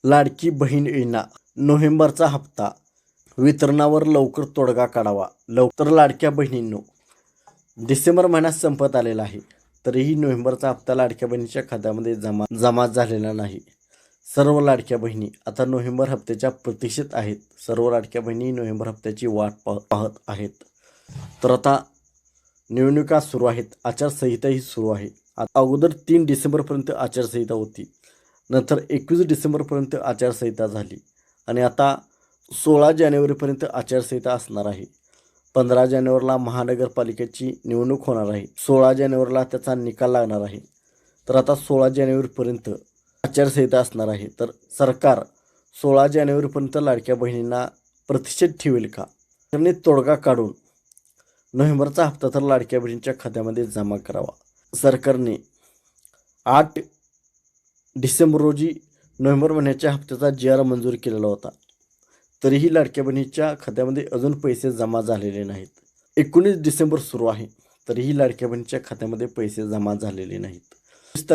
लाडकी बहीण योजना नोव्हेंबरचा हप्ता वितरणावर लवकर तोडगा काढावा. लवकर लाडक्या बहिणींनो, डिसेंबर महिन्यात संपत आलेला आहे, तरीही नोव्हेंबरचा हप्ता लाडक्या बहिणीच्या खात्यामध्ये जमा झालेला नाही. सर्व लाडक्या बहिणी आता नोव्हेंबर हप्त्याच्या प्रतीक्षेत आहेत. सर्व लाडक्या बहिणी नोव्हेंबर हप्त्याची वाट पाहत आहेत. तर आता निवडणुका सुरू आहेत, आचारसंहिताही सुरू आहे. अगोदर 3 डिसेंबरपर्यंत आचारसंहिता होती, नंतर 21 डिसेंबरपर्यंत आचारसंहिता झाली आणि आता 16 जानेवारीपर्यंत आचारसंहिता असणार आहे. 15 जानेवारीला महानगरपालिकेची निवडणूक होणार आहे. 16 जानेवारीला त्याचा निकाल लागणार आहे. तर आता 16 जानेवारीपर्यंत आचारसंहिता असणार आहे. तर सरकार 16 जानेवारीपर्यंत लाडक्या बहिणींना प्रतीक्षेत ठेवेल का? सरकारने तोडगा काढून नोव्हेंबरचा हप्ता तर लाडक्या बहिणींच्या खात्यामध्ये जमा करावा. सरकारने 8 डिसेंबर रोजी नोव्हेंबर महिन्याच्या हप्त्याचा GR मंजूर केलेला होता, तरीही लाडक्या बहिणीच्या खात्यामध्ये अजून पैसे जमा झालेले नाहीत. 19 डिसेंबर सुरू आहे, तरीही लाडक्या बहिणीच्या खात्यामध्ये पैसे जमा झालेले नाहीत. 20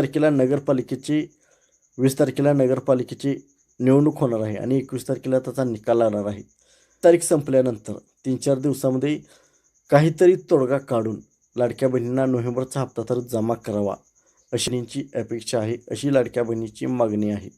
तारखेला नगरपालिकेची निवडणूक होणार आहे आणि 21 तारखेला त्याचा निकाल लागणार आहे. तारीख संपल्यानंतर 3-4 दिवसामध्ये काहीतरी तोडगा काढून लाडक्या बहिणींना नोव्हेंबरचा हप्ता तर जमा करावा अशी अपेक्षा आहे, अशी लाडक्या बहिणीची मागणी आहे.